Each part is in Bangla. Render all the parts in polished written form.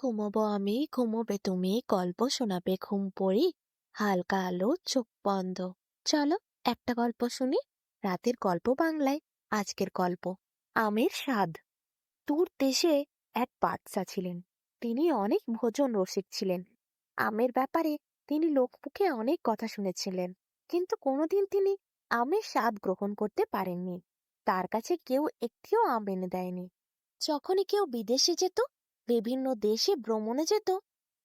ঘুমোবো আমি, ঘুমোবে তুমি, গল্প শোনাবে ঘুম পড়ি, হালকা আলো চোখ বন্ধ। চলো একটা গল্প শুনি। রাতের গল্প বাংলায়। আজকের গল্প আমের স্বাদ। দূর দেশে এক বাদশা ছিলেন। তিনি অনেক ভোজন রসিক ছিলেন। আমের ব্যাপারে তিনি লোকমুখে অনেক কথা শুনেছিলেন, কিন্তু কোনোদিন তিনি আমের স্বাদ গ্রহণ করতে পারেননি। তার কাছে কেউ একটিও আম এনে দেয়নি। যখনই কেউ বিদেশে যেত, বিভিন্ন দেশে ভ্রমণে যেত,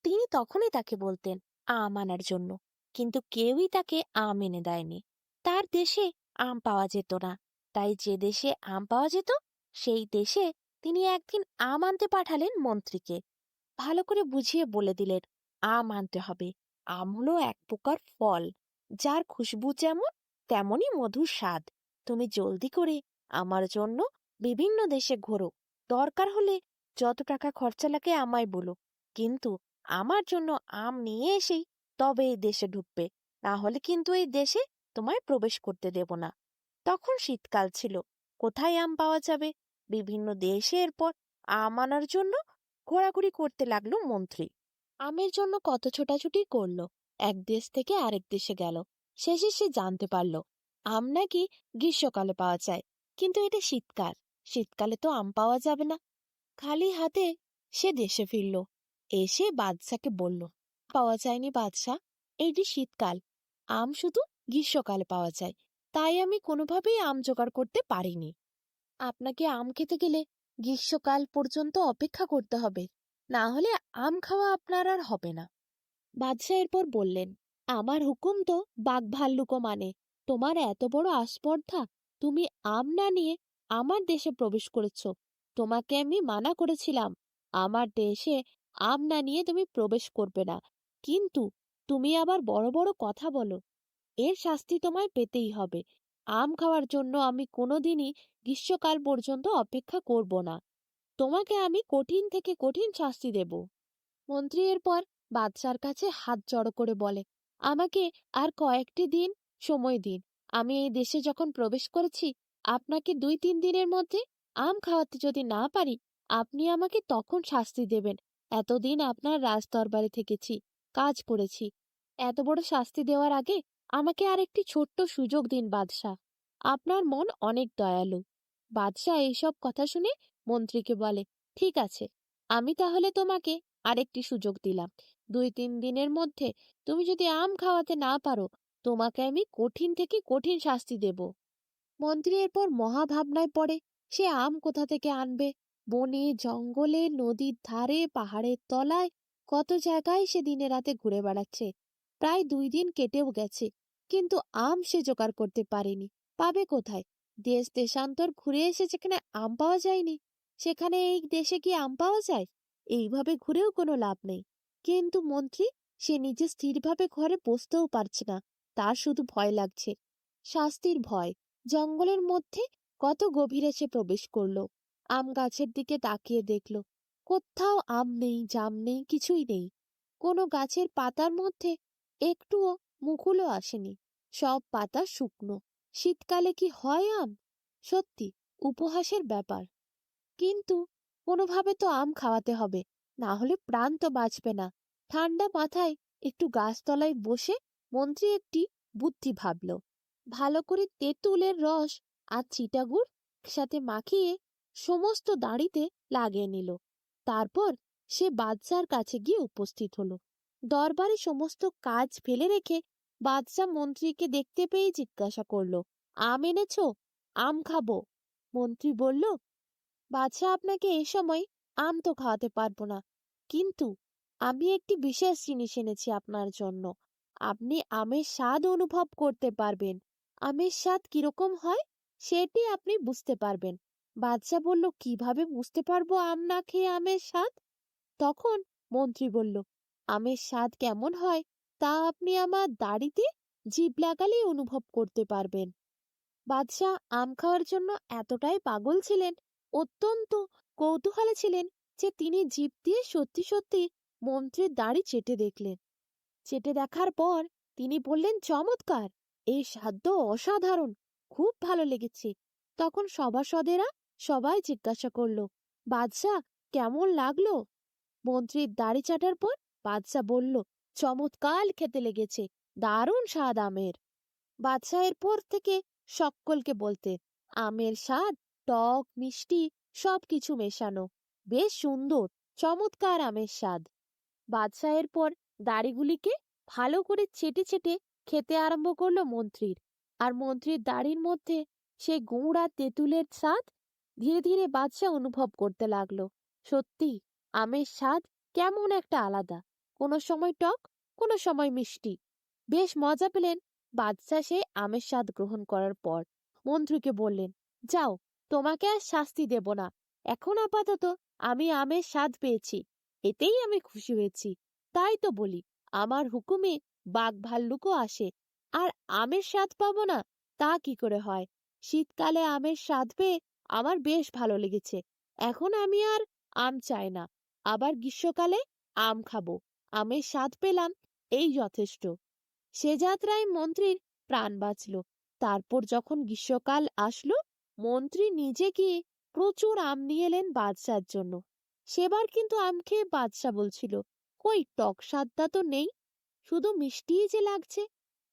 তিনি তখনই তাকে বলতেন আম আনার জন্য, কিন্তু কেউই তাকে আম এনে দেয়নি। তার দেশে আম পাওয়া যেত না, তাই যে দেশে আম পাওয়া যেত সেই দেশে তিনি একদিন আম আনতে পাঠালেন মন্ত্রীকে। ভালো করে বুঝিয়ে বলে দিলেন আম আনতে হবে। আম হলো এক প্রকার ফল, যার খুশবু যেমন তেমনই মধুর স্বাদ। তুমি জলদি করে আমার জন্য বিভিন্ন দেশে ঘোরো, দরকার হলে যত টাকা খরচা লাগে আমায় বলো, কিন্তু আমার জন্য আম নিয়ে এসেই তবে এই দেশে ঢুকবে, না হলে কিন্তু এই দেশে তোমায় প্রবেশ করতে দেব না। তখন শীতকাল ছিল, কোথায় আম পাওয়া যাবে? বিভিন্ন দেশে এরপর আম আনার জন্য ঘোরাঘুরি করতে লাগলো মন্ত্রী। আমের জন্য কত ছোটাছুটি করলো, এক দেশ থেকে আরেক দেশে গেল। শেষে সে জানতে পারলো আম নাকি গ্রীষ্মকালে পাওয়া যায়, কিন্তু এটা শীতকাল, শীতকালে তো আম পাওয়া যাবে না। খালি হাতে সে দেশে ফিরল। এসে বাদশাকে বলল, পাওয়া যায়নি বাদশাহ, এইটি শীতকাল, আম শুধু গ্রীষ্মকালে পাওয়া যায়, তাই আমি কোনোভাবেই আম জোগাড় করতে পারিনি। আপনাকে আম খেতে গেলে গ্রীষ্মকাল পর্যন্ত অপেক্ষা করতে হবে, না হলে আম খাওয়া আপনার আর হবে না। বাদশাহ এরপর বললেন, আমার হুকুম তো বাঘ ভাল্লুকও মানে, তোমার এত বড় আস্পর্ধা, তুমি আম না নিয়ে আমার দেশে প্রবেশ করেছ। তোমাকে আমি মানা করেছিলাম আমার দেশে আম না নিয়ে তুমি প্রবেশ করবে না, কিন্তু তুমি আবার বড় বড় কথা বলো। এর শাস্তি তোমায় পেতেই হবে। আম খাওয়ার জন্য আমি কোনোদিনই গ্রীষ্মকাল পর্যন্ত অপেক্ষা করব না। তোমাকে আমি কঠিন থেকে কঠিন শাস্তি দেব। মন্ত্রী এরপর বাদশার কাছে হাত জড়ো করে বলে, আমাকে আর কয়েকটি দিন সময় দিন। আমি এই দেশে যখন প্রবেশ করেছি, আপনাকে 2-3 দিনের মধ্যে আম খাওয়াতে যদি না পারি, আপনি আমাকে তখন শাস্তি দেবেন। এতদিন আপনার রাজদরবারে থেকেছি, কাজ করেছি, এত বড় শাস্তি দেওয়ার আগে আমাকে আর একটি ছোট্ট সুযোগ দিন বাদশাহ। আপনার মন অনেক দয়ালু। বাদশাহ এইসব কথা শুনে মন্ত্রীকে বলে, ঠিক আছে, আমি তাহলে তোমাকে আরেকটি সুযোগ দিলাম। 2-3 দিনের মধ্যে তুমি যদি আম খাওয়াতে না পারো, তোমাকে আমি কঠিন থেকে কঠিন শাস্তি দেব। মন্ত্রী এরপর মহাভাবনায় পড়ে, সে আম কোথা থেকে আনবে? বনে জঙ্গলে, নদীর ধারে, পাহাড়ের তলায়, কত জায়গায় সে দিনে রাতে ঘুরে বেড়াচ্ছে। প্রায় 2 দিন কেটেও গেছে, কিন্তু আম সে জোগাড় করতে পারেনি। পাবে কোথায়? দেশ দেশান্তর ঘুরে এসে যেখানে আম পাওয়া যায়নি, সেখানে এই দেশে কি আম পাওয়া যায়? এইভাবে ঘুরেও কোনো লাভ নেই। কিন্তু মন্ত্রী, সে নিজে স্থিরভাবে ঘরে বসতেও পারছে না। তার শুধু ভয় লাগছে, শাস্তির ভয়। জঙ্গলের মধ্যে কত গভীরে সে প্রবেশ করলো। আম গাছের দিকে তাকিয়ে দেখলো, কোথাও আম নেই, জাম নেই, কিছুই নেই। কোনো গাছের পাতার মধ্যে একটুও মুকুলও আসেনি, সব পাতা শুকনো। শীতকালে কি হয় আম? সত্যি উপহাসের ব্যাপার। কিন্তু কোনোভাবে তো আম খাওয়াতে হবে, না হলে প্রাণ তো বাঁচবে না। ঠান্ডা মাথায় একটু গাছতলায় বসে মন্ত্রী একটি বুদ্ধি ভাবল। ভালো করে তেঁতুলের রস আর চিটাগুড় একসাথে মাখিয়ে সমস্ত দাড়িতে লাগিয়ে নিল। তারপর সে বাদশার কাছে গিয়ে উপস্থিত হলো। দরবারে সমস্ত কাজ ফেলে রেখে বাদশাহ মন্ত্রীকে দেখতে পেয়ে জিজ্ঞাসা করলো, আম এনেছো? আম খাবো। মন্ত্রী বলল, বাদশাহ, আপনাকে এই সময় আম তো খাওয়াতে পারবো না, কিন্তু আমি একটি বিশেষ জিনিস এনেছি আপনার জন্য। আপনি আমের স্বাদ অনুভব করতে পারবেন। আমের স্বাদ কিরকম হয় সেটি আপনি বুঝতে পারবেন। বাদশাহ বলল, কিভাবে বুঝতে পারবো আম না খেয়ে আমের স্বাদ? তখন মন্ত্রী বলল, আমের স্বাদ কেমন হয় তা আপনি আমার দাড়িতে জিভ লাগালেই অনুভব করতে পারবেন। বাদশাহ আম খাওয়ার জন্য এতটাই পাগল ছিলেন, অত্যন্ত কৌতূহলী ছিলেন, যে তিনি জিভ দিয়ে সত্যি সত্যি মন্ত্রীর দাড়ি চেটে দেখলেন। চেটে দেখার পর তিনি বললেন, চমৎকার, এই স্বাদ তো অসাধারণ, খুব ভালো লেগেছে। তখন সভাসদেরা সবাই জিজ্ঞাসা করলো, বাদশাহ, কেমন লাগলো? মন্ত্রীর দাড়ি চাটার পর বাদশা বলল, চমৎকার খেতে লেগেছে, দারুণ স্বাদ আমের। বাদশা এরপর থেকে সকলকে বলতেন, আমের স্বাদ টক মিষ্টি সবকিছু মেশানো, বেশ সুন্দর, চমৎকার আমের স্বাদ। বাদশা এরপর দাড়িগুলিকে ভালো করে চেটে চেটে খেতে আরম্ভ করলো মন্ত্রীর। আর মন্ত্রীর দাড়ির মধ্যে সে গুড় আর তেঁতুলের স্বাদ ধীরে ধীরে বাদশা অনুভব করতে লাগলো। সত্যি আমের স্বাদ কেমন একটা আলাদা, কোনো সময় টক, কোনো সময় মিষ্টি। বেশ মজা পেলেন বাদশা সে আমের স্বাদ গ্রহণ করার পর। মন্ত্রীকে বললেন, যাও, তোমাকে আর শাস্তি দেব না, এখন আপাতত আমি আমের স্বাদ পেয়েছি, এতেই আমি খুশি হয়েছি। তাই তো বলি, আমার হুকুমে বাঘ ভাল্লুকও আসে, আর আমের স্বাদ পাবো না তা কি করে হয়? শীতকালে আমের স্বাদ পেয়ে আমার বেশ ভালো লেগেছে, এখন আমি আর আম চাই না, আবার গ্রীষ্মকালে আম খাবো, আমের স্বাদ পেলাম, এই যথেষ্ট। সে যাত্রায় মন্ত্রীর প্রাণ বাঁচল। তারপর যখন গ্রীষ্মকাল আসলো, মন্ত্রী নিজে গিয়ে প্রচুর আম নিয়ে এলেন বাদশার জন্য। সেবার কিন্তু আম খেয়ে বাদশা বলছিল, কই টক স্বাদটা তো নেই, শুধু মিষ্টিই যে লাগছে।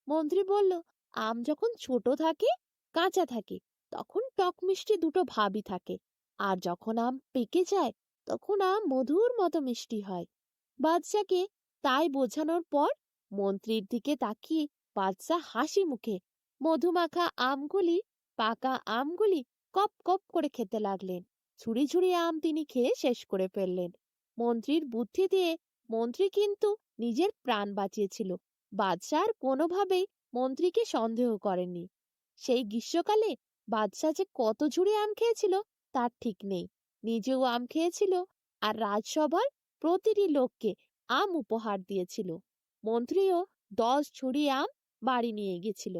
মন্ত্রী বলল, আম যখন ছোট থাকে, কাঁচা থাকে, তখন টক মিষ্টি দুটো ভাবই থাকে, আর যখন আম পেকে যায় তখন আম মধুর মতো মিষ্টি হয়। বাদশাকে তাই বোঝানোর পর মন্ত্রীর দিকে তাকিয়ে বাদশা হাসি মুখে মধুমাখা আমগুলি, পাকা আমগুলি কপ কপ করে খেতে লাগলেন। ঝুড়ি ঝুড়ি আম তিনি খেয়ে শেষ করে ফেললেন। মন্ত্রীর বুদ্ধি দিয়ে মন্ত্রী কিন্তু নিজের প্রাণ বাঁচিয়েছিল। বাদশা আর কোনোভাবেই মন্ত্রীকে সন্দেহ করেননি। সেই গ্রীষ্মকালে বাদশা যে কত ঝুড়ি আম খেয়েছিল তার ঠিক নেই। নিজেও আম খেয়েছিল, আর রাজসভার প্রতিটি লোককে আম উপহার দিয়েছিল। মন্ত্রীও 10 ঝুড়ি আম বাড়ি নিয়ে গেছিল।